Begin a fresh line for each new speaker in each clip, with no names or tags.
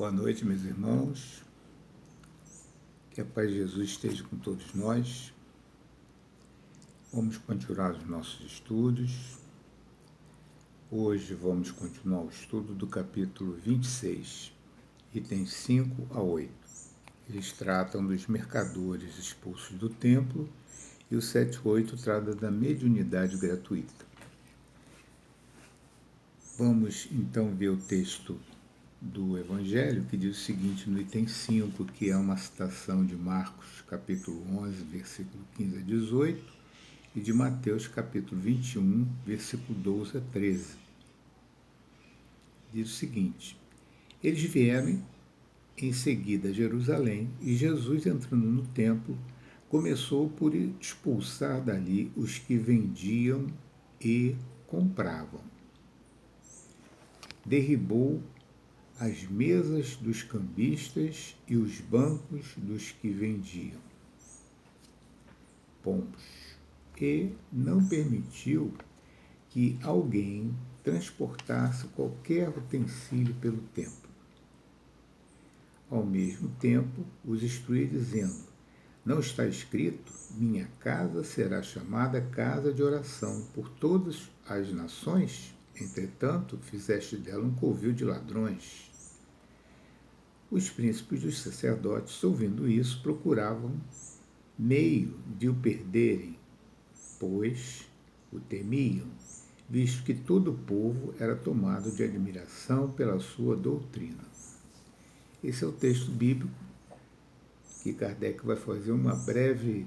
Boa noite, meus irmãos. Que a paz de Jesus esteja com todos nós. Vamos continuar os nossos estudos. Hoje vamos continuar o estudo do capítulo 26, itens 5 a 8. Eles tratam dos mercadores expulsos do templo e o 7-8 trata da mediunidade gratuita. Vamos então ver o texto do Evangelho, que diz o seguinte no item 5, que é uma citação de Marcos, capítulo 11, versículo 15 a 18, e de Mateus, capítulo 21, versículo 12 a 13. Diz o seguinte: eles vieram em seguida a Jerusalém, e Jesus, entrando no templo, começou por expulsar dali os que vendiam e compravam. Derribou as mesas dos cambistas e os bancos dos que vendiam pombos, e não permitiu que alguém transportasse qualquer utensílio pelo templo. Ao mesmo tempo, os instruía dizendo: não está escrito, minha casa será chamada casa de oração por todas as nações? Entretanto, fizeste dela um covil de ladrões. Os príncipes dos sacerdotes, ouvindo isso, procuravam meio de o perderem, pois o temiam, visto que todo o povo era tomado de admiração pela sua doutrina. Esse é o texto bíblico que Kardec vai fazer um breve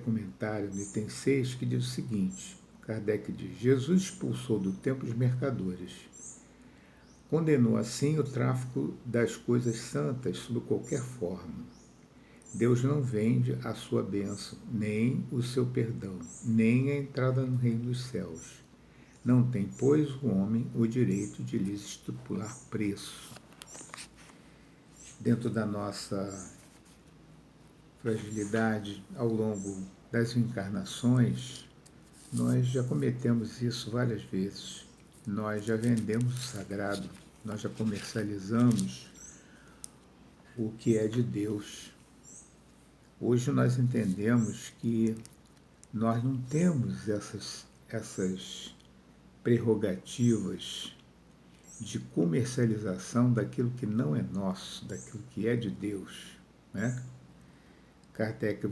comentário no item 6, que diz o seguinte: Kardec diz: Jesus expulsou do templo os mercadores. Condenou assim o tráfico das coisas santas sob qualquer forma. Deus não vende a sua bênção, nem o seu perdão, nem a entrada no reino dos céus. Não tem, pois, o homem o direito de lhes estipular preço. Dentro da nossa fragilidade ao longo das encarnações, nós já cometemos isso várias vezes. Nós já vendemos o sagrado, nós já comercializamos o que é de Deus. Hoje nós entendemos que nós não temos essas prerrogativas de comercialização daquilo que não é nosso, daquilo que é de Deus, né? Kardec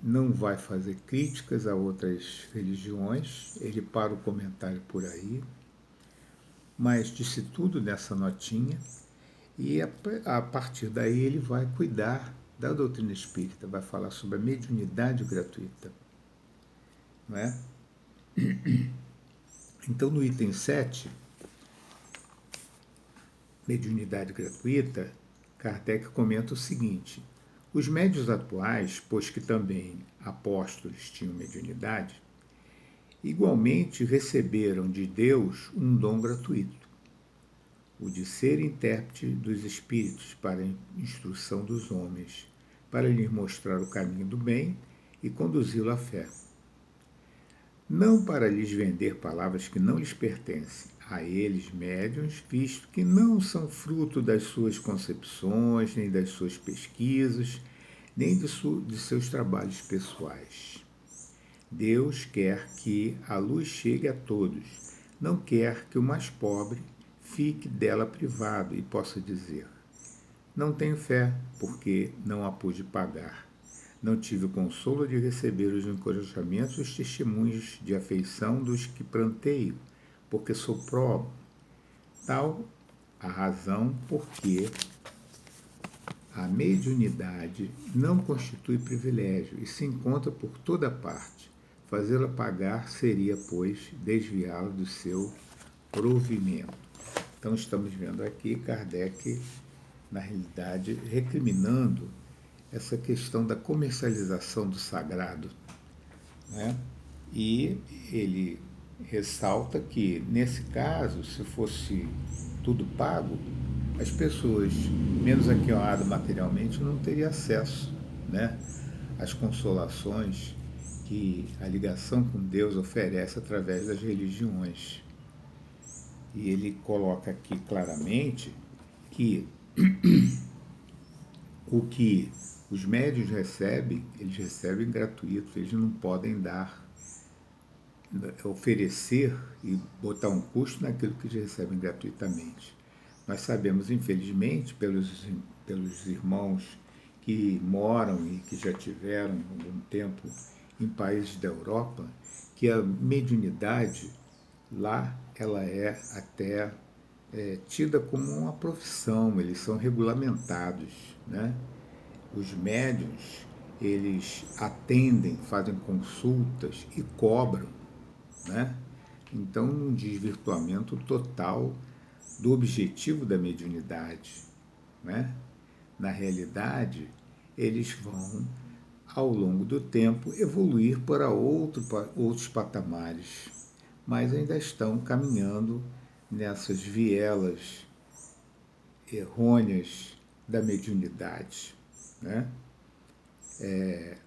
não vai fazer críticas a outras religiões, ele para o comentário por aí, mas disse tudo nessa notinha, e a partir daí ele vai cuidar da doutrina espírita, vai falar sobre a mediunidade gratuita. Não é? Então, no item 7, mediunidade gratuita, Kardec comenta o seguinte: os médiuns atuais, pois que também apóstolos tinham mediunidade, igualmente receberam de Deus um dom gratuito, o de ser intérprete dos espíritos para a instrução dos homens, para lhes mostrar o caminho do bem e conduzi-lo à fé. Não para lhes vender palavras que não lhes pertencem, a eles médiuns, visto que não são fruto das suas concepções, nem das suas pesquisas, nem de seus trabalhos pessoais. Deus quer que a luz chegue a todos, não quer que o mais pobre fique dela privado e possa dizer: não tenho fé, porque não a pude pagar. Não tive o consolo de receber os encorajamentos e os testemunhos de afeição dos que pranteio, porque sou pobre. Tal a razão porque a mediunidade não constitui privilégio e se encontra por toda parte. Fazê-la pagar seria, pois, desviá-la do seu provimento. Então, estamos vendo aqui Kardec, na realidade, recriminando essa questão da comercialização do sagrado, né? E ele ressalta que, nesse caso, se fosse tudo pago, as pessoas menos aquionadas materialmente não teriam acesso, né, às consolações que a ligação com Deus oferece através das religiões. E ele coloca aqui claramente que o que os médios recebem, eles recebem gratuito, eles não podem oferecer e botar um custo naquilo que eles recebem gratuitamente. Nós sabemos, infelizmente, pelos irmãos que moram e que já tiveram algum tempo em países da Europa, que a mediunidade lá ela é até tida como uma profissão, eles são regulamentados, né? Os médiuns, eles atendem, fazem consultas e cobram, né? Então, um desvirtuamento total do objetivo da mediunidade, né? Na realidade, eles vão, ao longo do tempo, evoluir para outros patamares, mas ainda estão caminhando nessas vielas errôneas da mediunidade, né?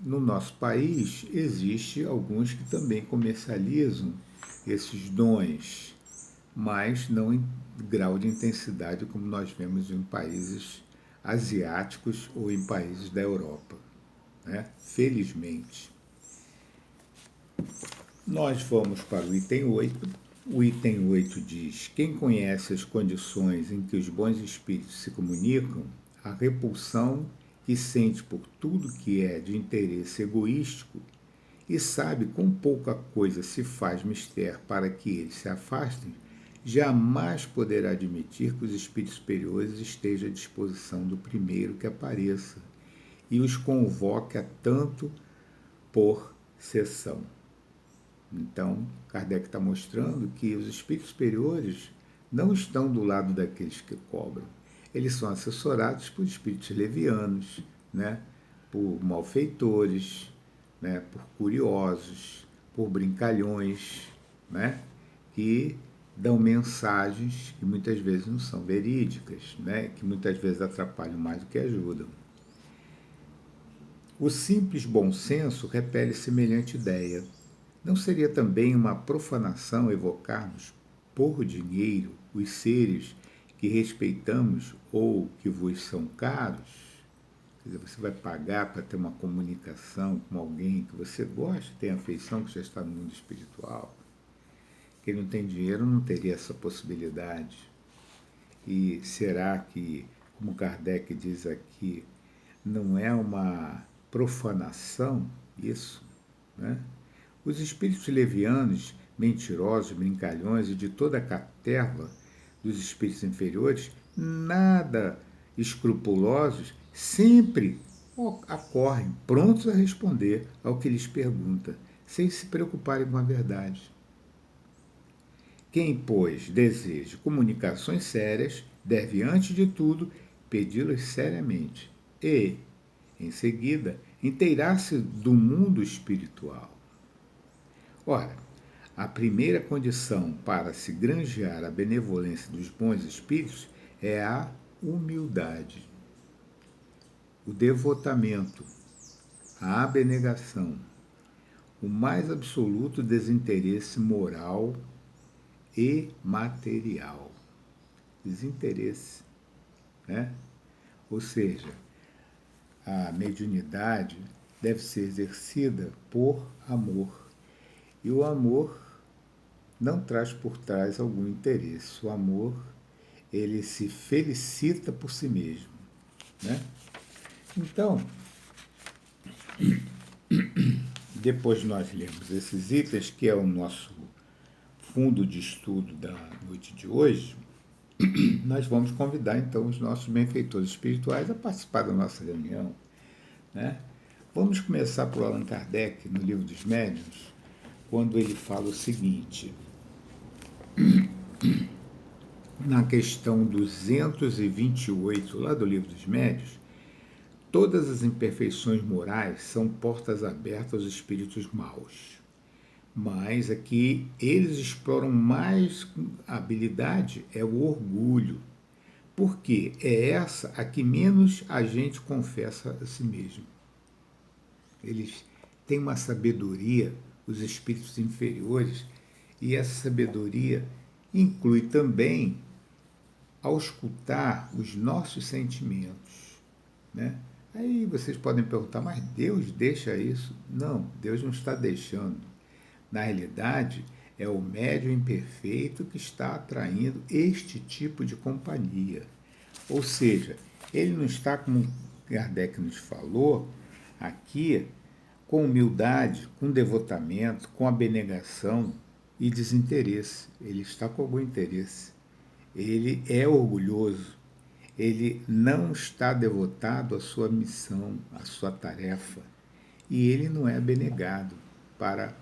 No nosso país, existe alguns que também comercializam esses dons, mas não em grau de intensidade como nós vemos em países asiáticos ou em países da Europa, né? Felizmente. Nós vamos para o item 8. O item 8 diz: quem conhece as condições em que os bons espíritos se comunicam, a repulsão que sente por tudo que é de interesse egoístico e sabe quão pouca coisa se faz mister para que eles se afastem, jamais poderá admitir que os espíritos superiores estejam à disposição do primeiro que apareça e os convoque a tanto por sessão. Então, Kardec está mostrando que os espíritos superiores não estão do lado daqueles que cobram. Eles são assessorados por espíritos levianos, né? Por malfeitores, né? Por curiosos, por brincalhões, né? Que dão mensagens que muitas vezes não são verídicas, né? Que muitas vezes atrapalham mais do que ajudam. O simples bom senso repele semelhante ideia. Não seria também uma profanação evocarmos por dinheiro os seres que respeitamos ou que vos são caros? Quer dizer, você vai pagar para ter uma comunicação com alguém que você gosta, tem afeição, que já está no mundo espiritual. Quem não tem dinheiro não teria essa possibilidade. E será que, como Kardec diz aqui, não é uma profanação isso, né? Os espíritos levianos, mentirosos, brincalhões e de toda a caterva dos espíritos inferiores, nada escrupulosos, sempre acorrem prontos a responder ao que lhes pergunta, sem se preocuparem com a verdade. Quem, pois, deseja comunicações sérias, deve, antes de tudo, pedi-las seriamente e, em seguida, inteirar-se do mundo espiritual. Ora, a primeira condição para se granjear a benevolência dos bons espíritos é a humildade, o devotamento, a abnegação, o mais absoluto desinteresse moral e material. Desinteresse, né? Ou seja, a mediunidade deve ser exercida por amor. E o amor não traz por trás algum interesse. O amor, ele se felicita por si mesmo, né? Então, depois de nós lermos esses itens, que é o nosso fundo de estudo da noite de hoje, nós vamos convidar então os nossos benfeitores espirituais a participar da nossa reunião, né? Vamos começar por Allan Kardec, no Livro dos Médiuns, quando ele fala o seguinte, na questão 228, lá do Livro dos Médiuns: todas as imperfeições morais são portas abertas aos espíritos maus, mas aqui eles exploram mais habilidade é o orgulho, porque é essa a que menos a gente confessa a si mesmo. Eles têm uma sabedoria, os espíritos inferiores, e essa sabedoria inclui também auscultar os nossos sentimentos, né? Aí vocês podem perguntar, mas Deus deixa isso? Não, Deus não está deixando. Na realidade, é o médium imperfeito que está atraindo este tipo de companhia. Ou seja, ele não está, como Kardec nos falou, aqui com humildade, com devotamento, com abnegação e desinteresse. Ele está com algum interesse. Ele é orgulhoso. Ele não está devotado à sua missão, à sua tarefa. E ele não é abnegado para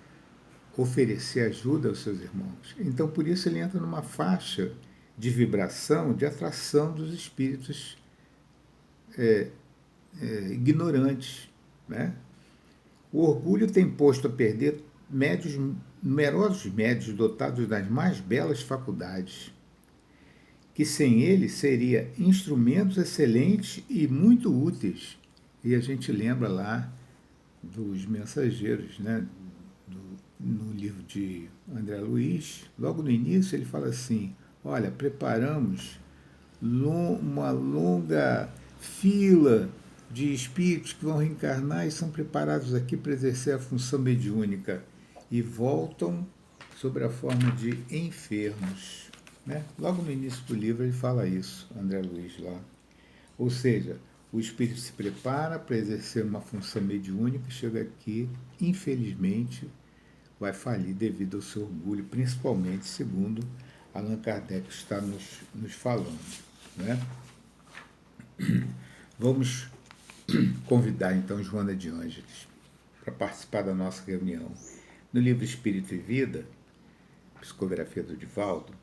oferecer ajuda aos seus irmãos. Então, por isso, ele entra numa faixa de vibração, de atração dos espíritos ignorantes, né? O orgulho tem posto a perder numerosos médios dotados das mais belas faculdades, que sem ele seria instrumentos excelentes e muito úteis. E a gente lembra lá dos mensageiros, né? No livro de André Luiz, logo no início ele fala assim, olha, preparamos uma longa fila de espíritos que vão reencarnar e são preparados aqui para exercer a função mediúnica e voltam sob a forma de enfermos. Né? Logo no início do livro ele fala isso, André Luiz lá. Ou seja, o espírito se prepara para exercer uma função mediúnica e chega aqui, infelizmente, vai falir devido ao seu orgulho, principalmente segundo Allan Kardec está nos falando. Né? Vamos convidar então Joana de Ângeles para participar da nossa reunião. No livro Espírito e Vida, psicografia do Divaldo,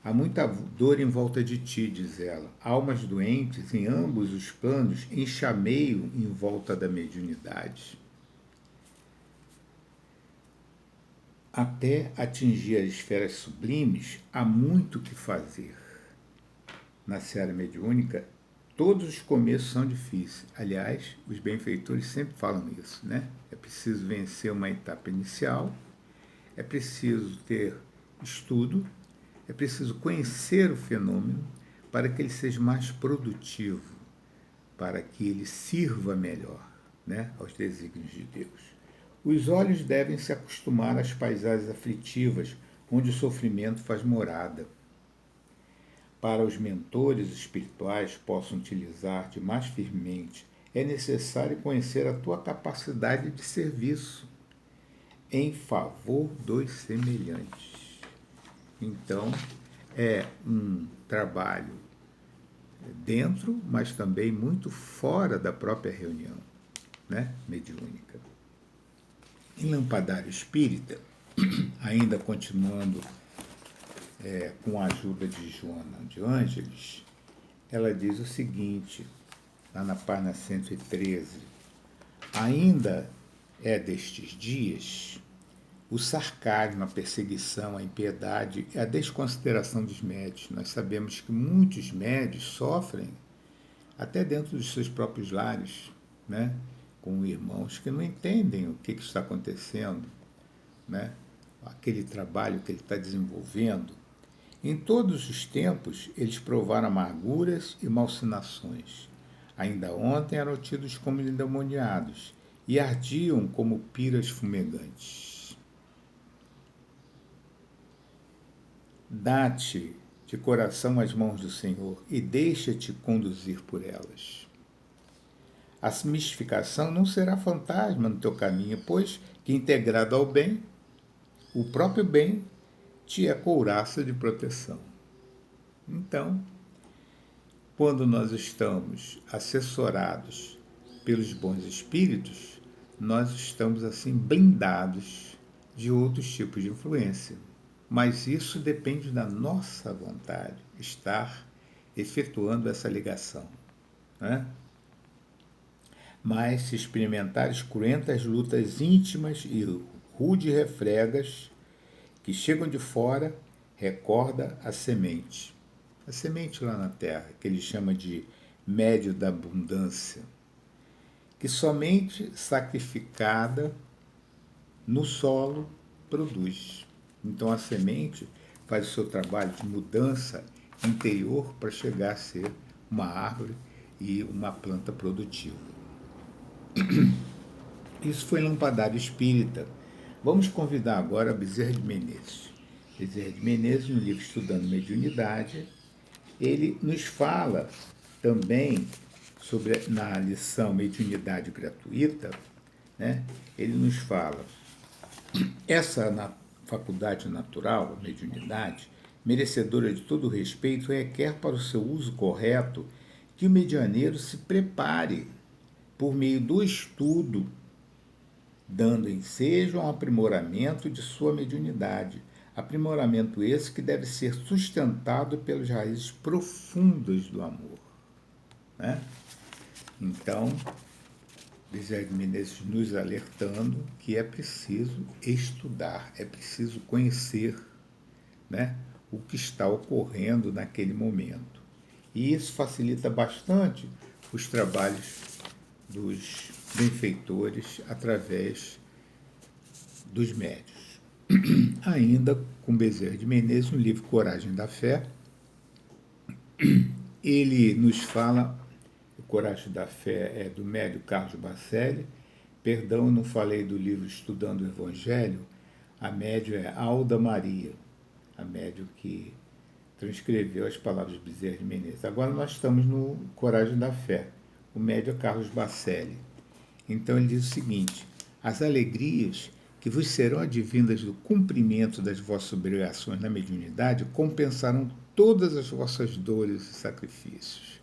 há muita dor em volta de ti, diz ela, almas doentes em ambos os planos, em chameio em volta da mediunidade. Até atingir as esferas sublimes, há muito o que fazer. Na seara mediúnica, todos os começos são difíceis. Aliás, os benfeitores sempre falam isso, né? É preciso vencer uma etapa inicial, é preciso ter estudo, é preciso conhecer o fenômeno para que ele seja mais produtivo, para que ele sirva melhor, né, aos desígnios de Deus. Os olhos devem se acostumar às paisagens aflitivas, onde o sofrimento faz morada. Para os mentores espirituais possam utilizar-te mais firmemente, é necessário conhecer a tua capacidade de serviço em favor dos semelhantes. Então, é um trabalho dentro, mas também muito fora da própria reunião, né, mediúnica. Em Lampadário Espírita, ainda continuando com a ajuda de Joana de Ângeles, ela diz o seguinte, lá na página 113, ainda é destes dias o sarcasmo, a perseguição, a impiedade e a desconsideração dos médios. Nós sabemos que muitos médios sofrem até dentro dos seus próprios lares, né? Com irmãos que não entendem o que está acontecendo, né? Aquele trabalho que ele está desenvolvendo. Em todos os tempos, eles provaram amarguras e malsinações. Ainda ontem eram tidos como endemoniados e ardiam como piras fumegantes. Dá-te de coração as mãos do Senhor e deixa-te conduzir por elas. A mistificação não será fantasma no teu caminho, pois que integrado ao bem, o próprio bem te é couraça de proteção. Então, quando nós estamos assessorados pelos bons espíritos, nós estamos assim blindados de outros tipos de influência. Mas isso depende da nossa vontade, estar efetuando essa ligação, né? Mas se experimentares cruentas lutas íntimas e rude refregas que chegam de fora, recorda a semente. A semente lá na terra, que ele chama de médio da abundância, que somente sacrificada no solo produz. Então a semente faz o seu trabalho de mudança interior para chegar a ser uma árvore e uma planta produtiva. Isso foi Lampadário Espírita. Vamos convidar agora Bezerra de Menezes. Bezerra de Menezes, no livro Estudando Mediunidade, ele nos fala também sobre, na lição Mediunidade Gratuita, né, ele nos fala, essa faculdade natural, a mediunidade, merecedora de todo respeito, requer para o seu uso correto que o medianeiro se prepare por meio do estudo, dando ensejo a um aprimoramento de sua mediunidade. Aprimoramento esse que deve ser sustentado pelas raízes profundas do amor. Né? Então, Bezerra de Menezes nos alertando que é preciso estudar, é preciso conhecer, né, o que está ocorrendo naquele momento. E isso facilita bastante os trabalhos dos benfeitores através dos médiuns. Ainda com Bezerra de Menezes, no livro Coragem da Fé, ele nos fala, o Coragem da Fé é do médium Carlos Bacelli, perdão, não falei do livro Estudando o Evangelho, a médium é Alda Maria, a médium que transcreveu as palavras de Bezerra de Menezes. Agora nós estamos no Coragem da Fé, o médium é Carlos Bacelli. Então ele diz o seguinte: as alegrias que vos serão advindas do cumprimento das vossas obrigações na mediunidade compensarão todas as vossas dores e sacrifícios.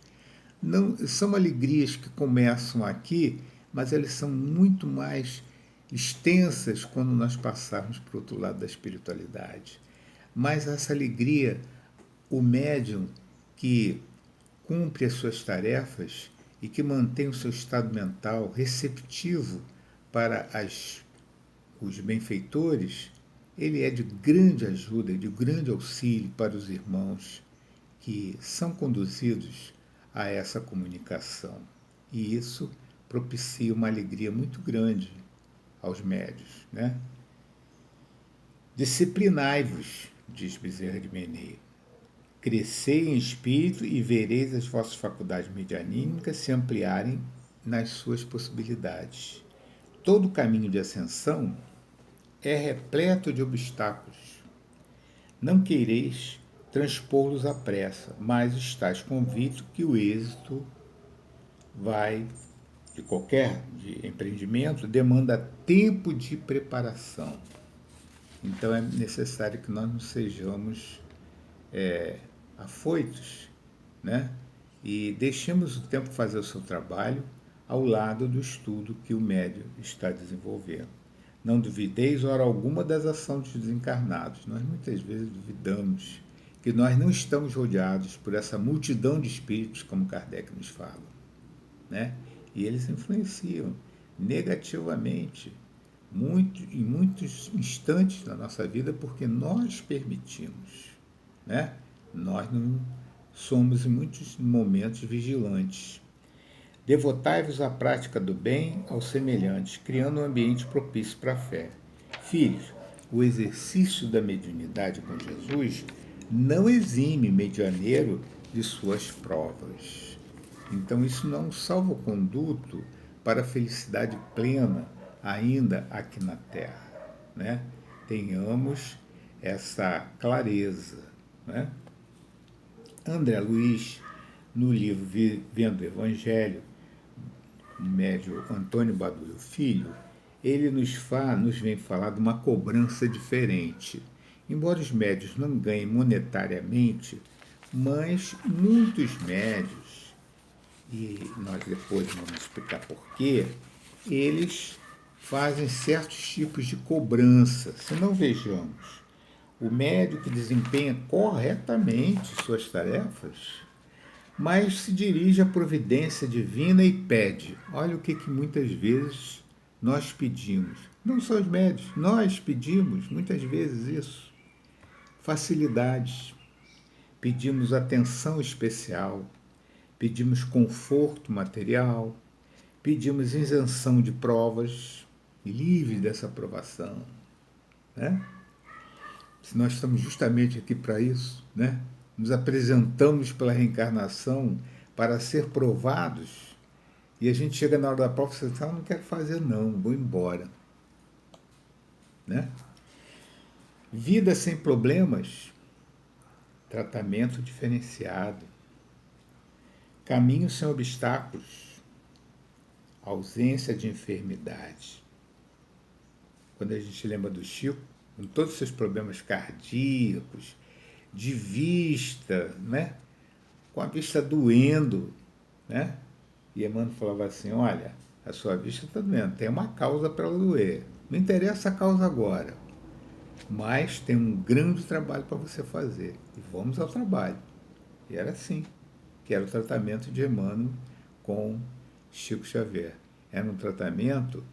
Não, são alegrias que começam aqui, mas elas são muito mais extensas quando nós passarmos para o outro lado da espiritualidade. Mas essa alegria, o médium que cumpre as suas tarefas e que mantém o seu estado mental receptivo para os benfeitores, ele é de grande ajuda, de grande auxílio para os irmãos que são conduzidos a essa comunicação. E isso propicia uma alegria muito grande aos médiuns. Né? Disciplinai-vos, diz Bezerra de Menezes. Crescei em espírito e vereis as vossas faculdades medianímicas se ampliarem nas suas possibilidades. Todo caminho de ascensão é repleto de obstáculos. Não queireis transpô-los à pressa, mas estáis convicto que o êxito de qualquer empreendimento, demanda tempo de preparação. Então é necessário que nós não sejamos afoitos, né? E deixemos o tempo fazer o seu trabalho ao lado do estudo que o médium está desenvolvendo. Não duvideis, hora alguma, das ações dos desencarnados. Nós muitas vezes duvidamos que nós não estamos rodeados por essa multidão de espíritos, como Kardec nos fala. Né? E eles influenciam negativamente em muitos instantes da nossa vida porque nós permitimos. Né? Nós não somos, em muitos momentos, vigilantes. Devotai-vos à prática do bem aos semelhantes, criando um ambiente propício para a fé. Filhos, o exercício da mediunidade com Jesus não exime medianeiro de suas provas. Então, isso não é um salvo-conduto para a felicidade plena ainda aqui na Terra. Né? Tenhamos essa clareza. Né? André Luiz, no livro Vendo o Evangelho, o médium Antônio Baduio Filho, ele nos vem falar de uma cobrança diferente. Embora os médios não ganhem monetariamente, mas muitos médios, e nós depois vamos explicar porquê, eles fazem certos tipos de cobrança. Se não vejamos, o médium que desempenha corretamente suas tarefas, mas se dirige à providência divina e pede. Olha o que muitas vezes nós pedimos. Não só os médios, nós pedimos muitas vezes isso. Facilidades, pedimos atenção especial, pedimos conforto material, pedimos isenção de provas, livre dessa provação. Né? Se nós estamos justamente aqui para isso, né? nos apresentamos pela reencarnação para ser provados, e a gente chega na hora da prova e fala assim, não quero fazer não, vou embora. Né? Vida sem problemas, tratamento diferenciado. Caminho sem obstáculos, ausência de enfermidade. Quando a gente lembra do Chico, com todos os seus problemas cardíacos, de vista, né? Com a vista doendo, né? E Emmanuel falava assim, olha, a sua vista está doendo, tem uma causa para ela doer. Não interessa a causa agora, mas tem um grande trabalho para você fazer. E vamos ao trabalho. E era assim, que era o tratamento de Emmanuel com Chico Xavier. Era um tratamento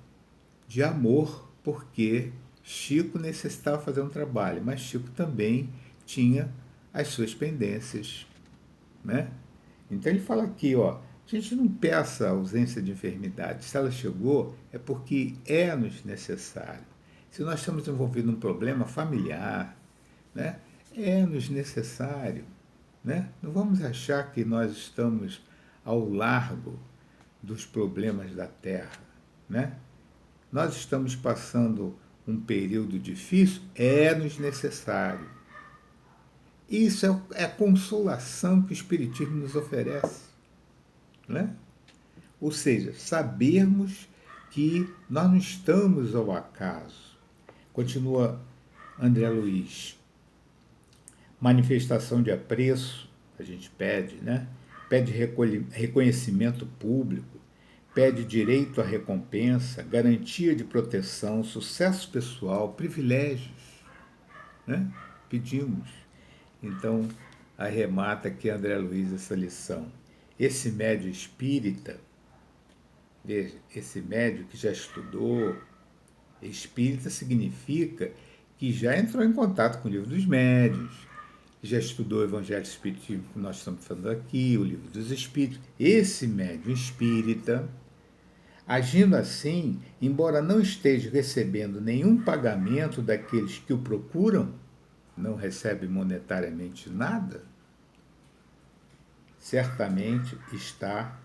de amor, porque Chico necessitava fazer um trabalho, mas Chico também tinha as suas pendências, né? Então ele fala aqui, ó, a gente não peça a ausência de enfermidade. Se ela chegou, é porque é-nos necessário. Se nós estamos envolvidos num problema familiar, né, é-nos necessário. Né? Não vamos achar que nós estamos ao largo dos problemas da Terra. Né? Nós estamos passando um período difícil, é-nos necessário. Isso é a consolação que o Espiritismo nos oferece. Né? Ou seja, sabermos que nós não estamos ao acaso. Continua André Luiz. Manifestação de apreço, a gente pede, né? Pede reconhecimento público, pede direito à recompensa, garantia de proteção, sucesso pessoal, privilégios. Né? Pedimos. Então, arremata aqui André Luiz essa lição. Esse médium espírita, veja, esse médium que já estudou, espírita significa que já entrou em contato com o livro dos médiuns, já estudou o Evangelho Espiritismo que nós estamos falando aqui, o livro dos Espíritos. Esse médium espírita, agindo assim, embora não esteja recebendo nenhum pagamento daqueles que o procuram, não recebe monetariamente nada, certamente está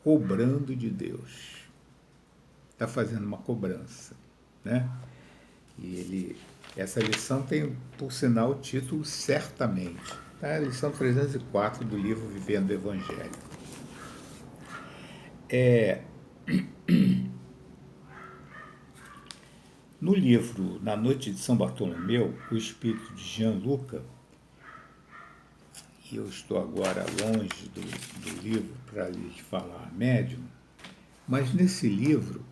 cobrando de Deus. Está fazendo uma cobrança. Né? E essa lição tem, por sinal, o título Certamente. Tá? A lição 304 do livro Vivendo o Evangelho. No livro Na Noite de São Bartolomeu, o espírito de Gianluca, e eu estou agora longe do livro para lhes falar médium, mas nesse livro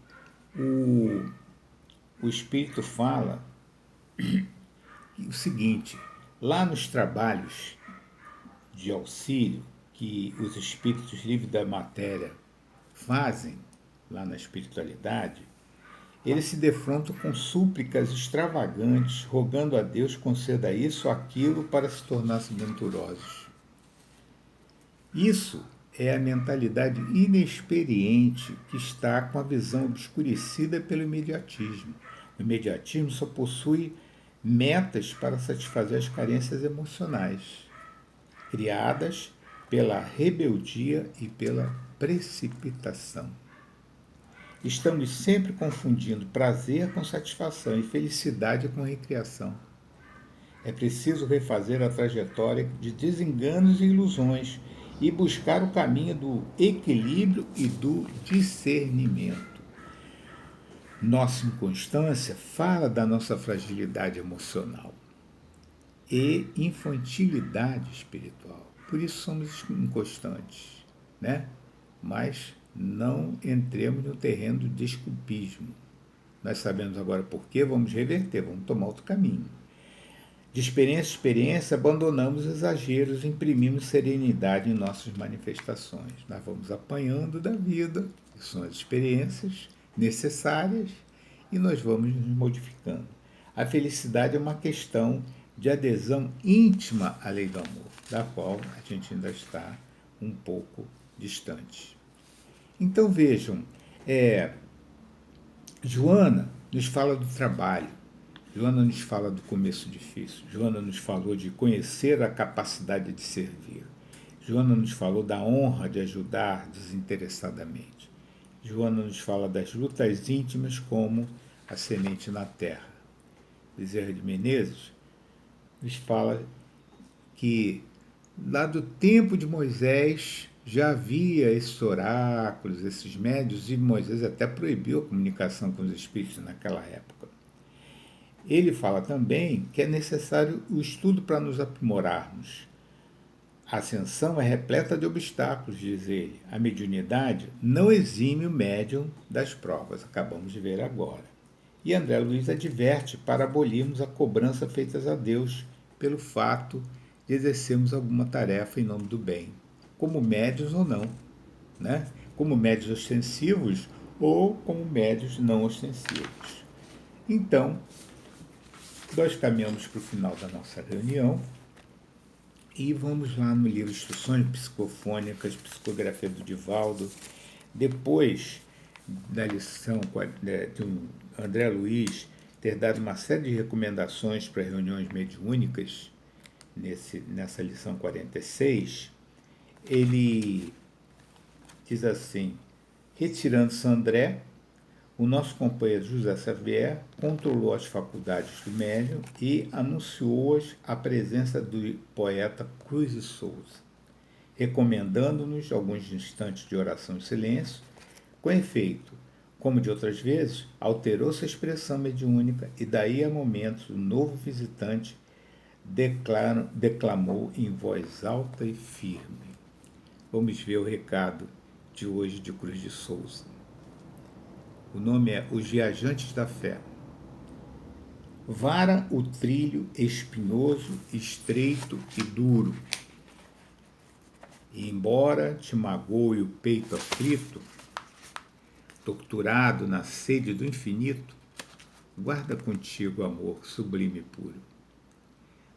o espírito fala o seguinte, lá nos trabalhos de auxílio que os espíritos livres da matéria fazem, lá na espiritualidade, eles se defrontam com súplicas extravagantes, rogando a Deus conceda isso ou aquilo para se tornar-se venturosos. Isso é a mentalidade inexperiente que está com a visão obscurecida pelo imediatismo. O imediatismo só possui metas para satisfazer as carências emocionais, criadas pela rebeldia e pela precipitação. Estamos sempre confundindo prazer com satisfação e felicidade com recriação. É preciso refazer a trajetória de desenganos e ilusões e buscar o caminho do equilíbrio e do discernimento. Nossa inconstância fala da nossa fragilidade emocional e infantilidade espiritual. Por isso somos inconstantes, né? Mas não entremos no terreno do desculpismo. Nós sabemos agora por quê, vamos reverter, vamos tomar outro caminho. De experiência em experiência, abandonamos exageros, imprimimos serenidade em nossas manifestações. Nós vamos apanhando da vida, que são as experiências necessárias, e nós vamos nos modificando. A felicidade é uma questão de adesão íntima à lei do amor, da qual a gente ainda está um pouco distante. Então vejam, Joana nos fala do trabalho, Joana nos fala do começo difícil. Joana nos falou de conhecer a capacidade de servir. Joana nos falou da honra de ajudar desinteressadamente. Joana nos fala das lutas íntimas como a semente na terra. Bezerra de Menezes nos fala que lá do tempo de Moisés já havia esses oráculos, esses médios, e Moisés até proibiu a comunicação com os espíritos naquela época. Ele fala também que é necessário o estudo para nos aprimorarmos. A ascensão é repleta de obstáculos, diz ele. A mediunidade não exime o médium das provas, acabamos de ver agora. E André Luiz adverte para abolirmos a cobrança feita a Deus pelo fato de exercermos alguma tarefa em nome do bem, como médios ou não, né? Como médios ostensivos ou como médios não ostensivos. Então, nós caminhamos para o final da nossa reunião e vamos lá no livro Instruções Psicofônicas, Psicografia do Divaldo. Depois da lição de André Luiz ter dado uma série de recomendações para reuniões mediúnicas, nessa lição 46, ele diz assim: retirando-se André, o nosso companheiro José Xavier controlou as faculdades do médium e anunciou-as à presença do poeta Cruz de Souza, recomendando-nos alguns instantes de oração e silêncio. Com efeito, como de outras vezes, alterou-se a expressão mediúnica e daí a momentos o novo visitante declamou em voz alta e firme. Vamos ver o recado de hoje de Cruz de Souza. O nome é Os Viajantes da Fé. Vara o trilho espinhoso, estreito e duro. E embora te magoe o peito aflito, torturado na sede do infinito, guarda contigo amor sublime e puro.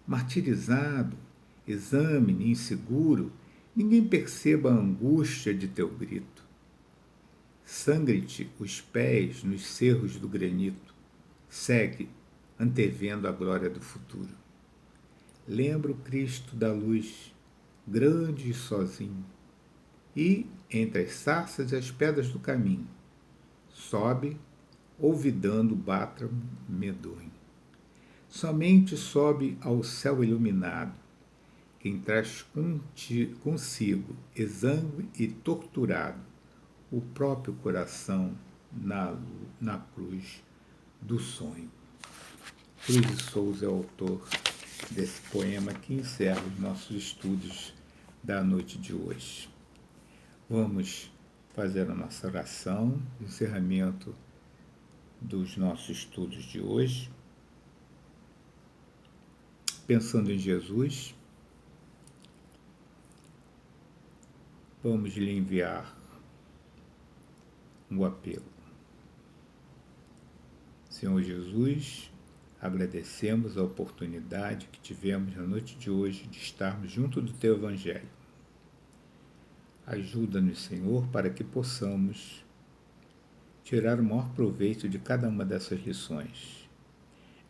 Martirizado, exame inseguro, ninguém perceba a angústia de teu grito. Sangre-te os pés nos cerros do granito, segue, antevendo a glória do futuro. Lembra o Cristo da luz, grande e sozinho, e, entre as sarças e as pedras do caminho, sobe, olvidando o bátamo medonho. Somente sobe ao céu iluminado, quem traz consigo, exangue e torturado, o próprio coração na cruz do sonho. Cruz de Souza é o autor desse poema que encerra os nossos estudos da noite de hoje. Vamos fazer a nossa oração, encerramento dos nossos estudos de hoje. Pensando em Jesus, vamos lhe enviar um apelo. Senhor Jesus, agradecemos a oportunidade que tivemos na noite de hoje de estarmos junto do Teu Evangelho. Ajuda-nos, Senhor, para que possamos tirar o maior proveito de cada uma dessas lições.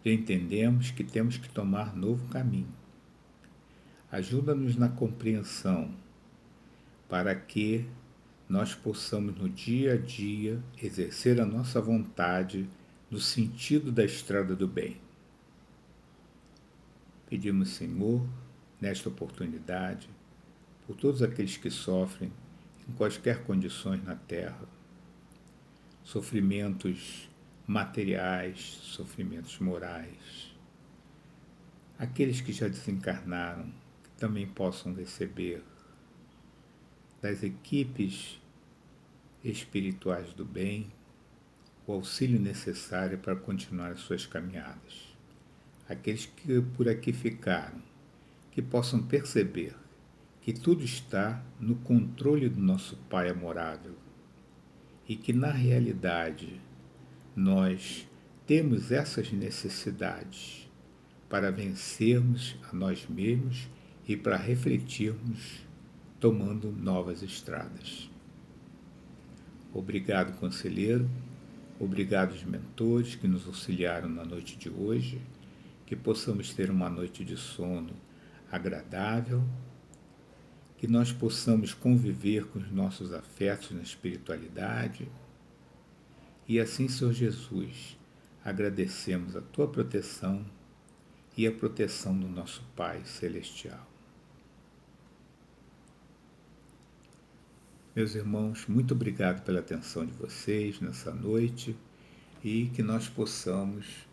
Já entendemos que temos que tomar novo caminho. Ajuda-nos na compreensão, para que nós possamos no dia a dia exercer a nossa vontade no sentido da estrada do bem. Pedimos, Senhor, nesta oportunidade, por todos aqueles que sofrem em quaisquer condições na terra, sofrimentos materiais, sofrimentos morais, aqueles que já desencarnaram, que também possam receber das equipes espirituais do bem o auxílio necessário para continuar as suas caminhadas. Aqueles que por aqui ficaram, que possam perceber que tudo está no controle do nosso Pai amorável e que, na realidade, nós temos essas necessidades para vencermos a nós mesmos e para refletirmos tomando novas estradas. Obrigado, conselheiro. Obrigado aos mentores que nos auxiliaram na noite de hoje, que possamos ter uma noite de sono agradável, que nós possamos conviver com os nossos afetos na espiritualidade. E assim, Senhor Jesus, agradecemos a Tua proteção e a proteção do nosso Pai Celestial. Meus irmãos, muito obrigado pela atenção de vocês nessa noite e que nós possamos,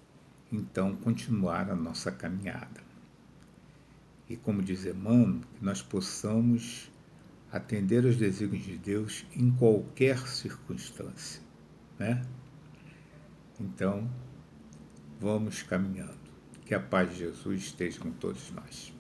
então, continuar a nossa caminhada. E como diz Emmanuel, que nós possamos atender aos desígnios de Deus em qualquer circunstância, né? Então, vamos caminhando. Que a paz de Jesus esteja com todos nós.